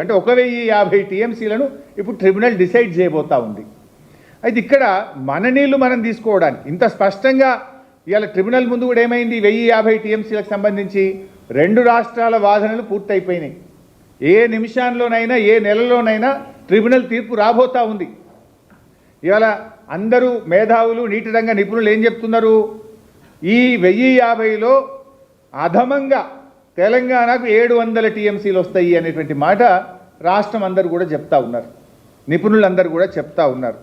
అంటే 1050 టీఎంసీలను ఇప్పుడు tribunal decide చేయబోతా ఉంది. అయితే ఇక్కడ మన నీళ్లు మనం తీసుకోవడానికి ఇంత స్పష్టంగా ఇవాళ ట్రిబ్యునల్ ముందు కూడా ఏమైంది, 1050 టీఎంసీలకు సంబంధించి 2 రాష్ట్రాల వాదనలు పూర్తయిపోయినాయి. ఏ నిమిషంలోనైనా ఏ నెలలోనైనా ట్రిబ్యునల్ తీర్పు రాబోతా ఉంది. ఇవాళ అందరూ మేధావులు నీటి రంగ నిపుణులు ఏం చెప్తున్నారు, ఈ 1050లో అధమంగా తెలంగాణకు 700 టీఎంసీలు వస్తాయి అనేటువంటి మాట రాష్ట్రం అందరూ కూడా చెప్తా ఉన్నారు, నిపుణులందరూ కూడా చెప్తా ఉన్నారు.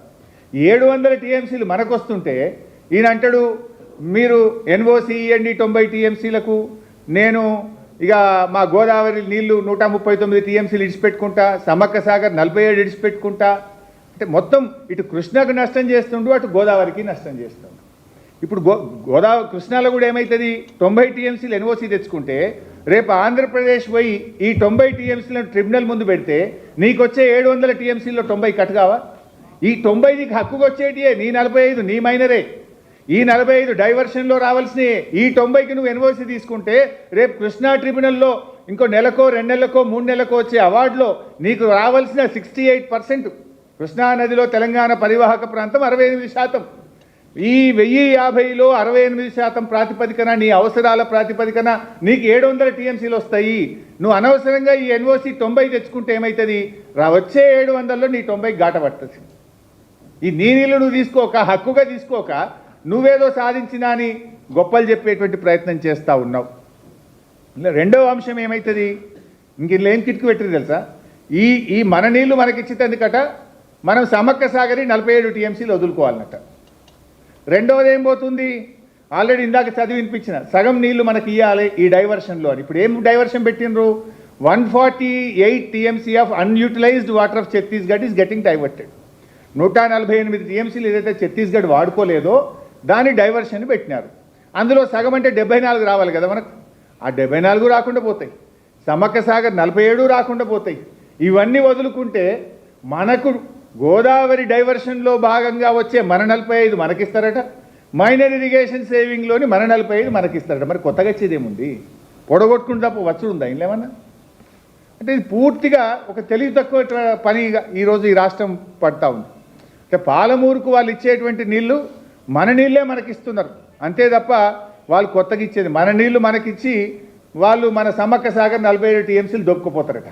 700 టీఎంసీలు మనకు వస్తుంటే ఈయన అంటాడు మీరు ఎన్ఓసి ఇవ్వండి 90 టీఎంసీలకు, నేను ఇక మా గోదావరి నీళ్లు 139 టీఎంసీలు ఇడిచిపెట్టుకుంటా, సమ్మక్క సాగర్ 47 ఇడిచిపెట్టుకుంటా. అంటే మొత్తం ఇటు కృష్ణకు నష్టం చేస్తుండు, అటు గోదావరికి నష్టం చేస్తుండు. ఇప్పుడు గోదావరి కృష్ణాలో కూడా ఏమవుతుంది, 90 టీఎంసీలు ఎన్ఓసి తెచ్చుకుంటే రేపు ఆంధ్రప్రదేశ్ పోయి ఈ 90 టీఎంసీలను ట్రిబ్యునల్ ముందు పెడితే నీకు వచ్చే 700 టీఎంసీలో 90 కట్ కావా? ఈ 90 నీకు హక్కుకు వచ్చేటియే, నీ 45 నీ మైనరే, ఈ 45 డైవర్షన్లో రావాల్సినవి. ఈ 90కి నువ్వు ఎన్ఓసి తీసుకుంటే రేపు కృష్ణా ట్రిబ్యునల్లో ఇంకో నెలకో 2 నెలలకో 3 నెలలకో వచ్చే అవార్డులో నీకు రావాల్సిన 68%. కృష్ణా నదిలో తెలంగాణ పరివాహక ప్రాంతం 68%. ఈ 1050లో 68% ప్రాతిపదికన నీ అవసరాల ప్రాతిపదికన నీకు 700 టీఎంసీలు వస్తాయి. నువ్వు అనవసరంగా ఈ ఎన్ఓసి 90 తెచ్చుకుంటే ఏమవుతుంది, వచ్చే 700లో నీ 90 గాట పడుతుంది. ఈ నీ నీళ్ళు నువ్వు తీసుకోక, హక్కుగా తీసుకోక నువ్వేదో సాధించినా అని గొప్పలు చెప్పేటువంటి ప్రయత్నం చేస్తూ ఉన్నావు. రెండవ అంశం ఏమవుతుంది, ఇంక ఇలా ఏం కిటుకు పెట్టింది తెలుసా, ఈ మన నీళ్లు మనకిచ్చేందుకట మనం సమ్మక్క సాగరి 47 టీఎంసీలు వదులుకోవాలన్నట. రెండవది ఏం పోతుంది, ఆల్రెడీ ఇందాక చదివి వినిపించిన సగం నీళ్లు మనకి ఇవ్వాలి ఈ డైవర్షన్లో అని. ఇప్పుడు ఏం డైవర్షన్ పెట్టినరు, 148 TMC of unutilised water of Chhattisgarh is getting diverted. 148 టీఎంసీలు ఏదైతే ఛత్తీస్గఢ్ వాడుకోలేదో దాని డైవర్షన్ పెట్టినారు. అందులో సగం అంటే 74 రావాలి కదా మనకు, ఆ 74 రాకుండా పోతాయి. సమ్మక్క సాగర్ 47 రాకుండా పోతాయి. ఇవన్నీ వదులుకుంటే మనకు గోదావరి డైవర్షన్లో భాగంగా వచ్చే మన 45 మనకిస్తారట, మైనర్ ఇరిగేషన్ సేవింగ్లోని మన 45 మనకిస్తారట. మరి కొత్తగా వచ్చేదేముంది, పొడగొట్టుకుంటే తప్ప వచ్చుడుందా ఇంకేమన్నా? అంటే ఇది పూర్తిగా ఒక తెలివి తక్కువ పనిగా ఈరోజు ఈ రాష్ట్రం పడతా ఉంది. అంటే పాలమూరుకు వాళ్ళు ఇచ్చేటువంటి నీళ్లు మన నీళ్ళే మనకిస్తున్నారు అంతే తప్ప వాళ్ళు కొత్తగా ఇచ్చేది మన నీళ్లు మనకిచ్చి వాళ్ళు మన సమ్మక్క సాగర్ 47 టీఎంసీలు దొక్కుపోతారట.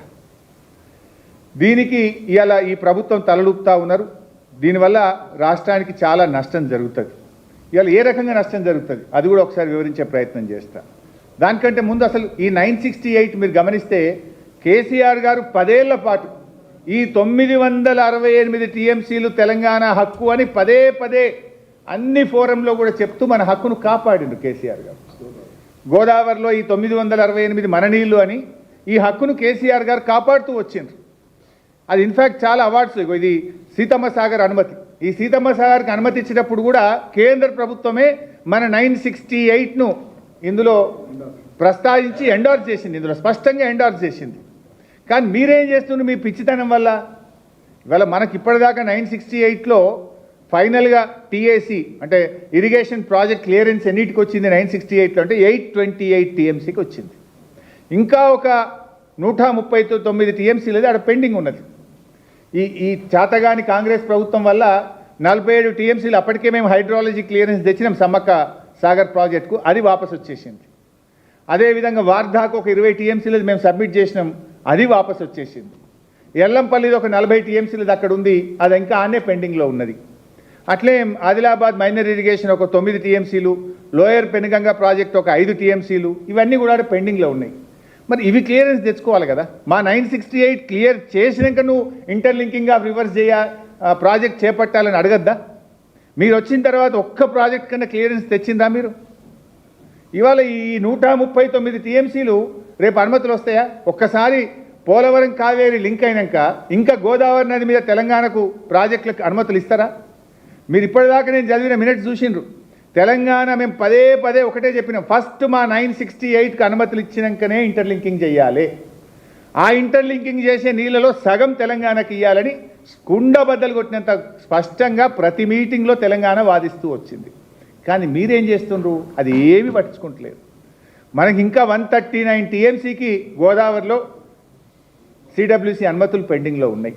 దీనికి ఇవాళ ఈ ప్రభుత్వం తలలూపుతా ఉన్నారు. దీనివల్ల రాష్ట్రానికి చాలా నష్టం జరుగుతుంది. ఇవాళ ఏ రకంగా నష్టం జరుగుతుంది అది కూడా ఒకసారి వివరించే ప్రయత్నం చేస్తా. దానికంటే ముందు అసలు ఈ 968 మీరు గమనిస్తే కేసీఆర్ గారు 10 ఏళ్ల పాటు ఈ 968 టీఎంసీలు తెలంగాణ హక్కు అని పదే పదే అన్ని ఫోరంలో కూడా చెప్తూ మన హక్కును కాపాడిండు కేసీఆర్ గారు. గోదావరిలో ఈ 968 మన నీళ్లు అని ఈ హక్కును కేసీఆర్ గారు కాపాడుతూ వచ్చిండ్రు. అది ఇన్ఫ్యాక్ట్ చాలా అవార్డ్స్. ఇది సీతమ్మ సాగర్ అనుమతి, ఈ సీతమ్మ సాగర్కి అనుమతి ఇచ్చినప్పుడు కూడా కేంద్ర ప్రభుత్వమే మన 968ను ఇందులో ప్రస్తావించి ఎండార్స్ చేసింది, ఇందులో స్పష్టంగా ఎండార్స్ చేసింది. కానీ మీరేం చేస్తున్నారు మీ పిచ్చితనం వల్ల, ఇవాళ మనకి ఇప్పటిదాకా 968లో ఫైనల్గా టీఏసీ అంటే ఇరిగేషన్ ప్రాజెక్ట్ క్లియరెన్స్ ఎన్నిటికి వచ్చింది 968లో అంటే 828 టీఎంసీకి వచ్చింది. ఇంకా ఒక 139 టీఎంసీలు అది అక్కడ పెండింగ్ ఉన్నది. ఈ చేతగాని కాంగ్రెస్ ప్రభుత్వం వల్ల 47 టీఎంసీలు అప్పటికే మేము హైడ్రాలజీ క్లియరెన్స్ తెచ్చినాం సమ్మక్క సాగర్ ప్రాజెక్టుకు, అది వాపసు వచ్చేసింది. అదేవిధంగా వార్ధాకు ఒక 20 టీఎంసీలు మేము సబ్మిట్ చేసినాం, అది వాపసు వచ్చేసింది. ఎల్లంపల్లిది ఒక 40 టీఎంసీలు అక్కడ ఉంది, అది ఇంకా ఆనే పెండింగ్లో ఉన్నది. అట్లే ఆదిలాబాద్ మైనర్ ఇరిగేషన్ ఒక 9 టీఎంసీలు, లోయర్ పెనుగంగ ప్రాజెక్ట్ ఒక 5 టీఎంసీలు, ఇవన్నీ కూడా పెండింగ్లో ఉన్నాయి. మరి ఇవి క్లియరెన్స్ తెచ్చుకోవాలి కదా. మా 968 క్లియర్ చేసినాక నువ్వు ఇంటర్లింకింగ్ ఆఫ్ రివర్స్ ప్రాజెక్ట్ చేపట్టాలని అడగద్దా? మీరు వచ్చిన తర్వాత ఒక్క ప్రాజెక్ట్ కన్నా క్లియరెన్స్ తెచ్చిందా మీరు? ఇవాళ ఈ 139 టీఎంసీలు రేపు అనుమతులు వస్తాయా? ఒక్కసారి పోలవరం కావేరి లింక్ అయినాక ఇంకా గోదావరి నది మీద తెలంగాణకు ప్రాజెక్టులకు అనుమతులు ఇస్తారా? మీరు ఇప్పటిదాకా నేను చదివిన మినిట్స్ చూసిండ్రు. తెలంగాణ మేము పదే పదే ఒకటే చెప్పినాం, ఫస్ట్ మా 968కి అనుమతులు ఇచ్చినాకనే ఇంటర్లింకింగ్ చేయాలి. ఆ ఇంటర్లింకింగ్ చేసే నీళ్ళలో సగం తెలంగాణకి ఇవ్వాలని కుండబద్దలు కొట్టినంత స్పష్టంగా ప్రతి మీటింగ్లో తెలంగాణ వాదిస్తూ వచ్చింది. కానీ మీరేం చేస్తుండ్రు, అది ఏమీ పట్టించుకుంటలేదు. మనకి ఇంకా 139 టీఎంసీకి గోదావరిలో సిడబ్ల్యూసి అనుమతులు పెండింగ్లో ఉన్నాయి.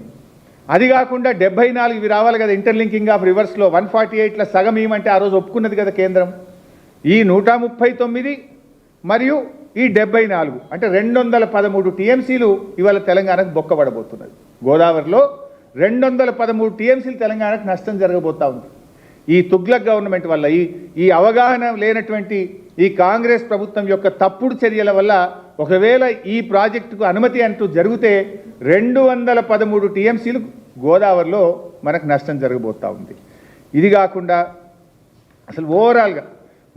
అది కాకుండా 74 ఇవి రావాలి కదా ఇంటర్లింకింగ్ ఆఫ్ రివర్స్లో 148ల సగం ఏమంటే ఆ రోజు ఒప్పుకున్నది కదా కేంద్రం. ఈ 139 మరియు ఈ 74 అంటే 213 టీఎంసీలు ఇవాళ తెలంగాణకు బొక్కబడబోతున్నది. గోదావరిలో 213 టీఎంసీలు తెలంగాణకు నష్టం జరగబోతా ఉంది. ఈ తుగ్లక్ గవర్నమెంట్ వల్ల ఈ అవగాహన లేనటువంటి ఈ కాంగ్రెస్ ప్రభుత్వం యొక్క తప్పుడు చర్యల వల్ల ఒకవేళ ఈ ప్రాజెక్టుకు అనుమతి అంటూ జరిగితే 213 టీఎంసీలు గోదావరిలో మనకు నష్టం జరగబోతూ ఉంది. ఇది కాకుండా అసలు ఓవరాల్గా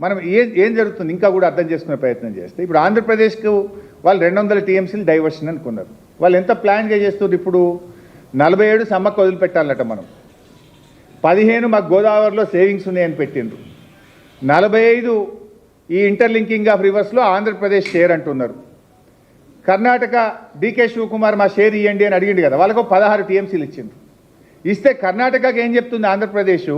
మనం ఏం జరుగుతుంది ఇంకా కూడా అర్థం చేసుకునే ప్రయత్నం చేస్తే ఇప్పుడు ఆంధ్రప్రదేశ్కు వాళ్ళు 200 టీఎంసీలు డైవర్షన్ అనుకున్నారు. వాళ్ళు ఎంత ప్లాన్గా చేస్తున్నారు? ఇప్పుడు 47 సమ్మక్క వదిలిపెట్టాలట, మనం 15 మాకు గోదావరిలో సేవింగ్స్ ఉన్నాయని పెట్టిండ్రు, 45 ఈ ఇంటర్లింకింగ్ ఆఫ్ రివర్స్లో ఆంధ్రప్రదేశ్ షేర్ అంటున్నారు. కర్ణాటక డీకే శివకుమార్ మా షేర్ ఇవ్వండి అని అడిగిండు కదా, వాళ్ళకు 16 టీఎంసీలు ఇచ్చిండ్రు. ఇస్తే కర్ణాటకకి ఏం చెప్తుంది ఆంధ్రప్రదేశ్?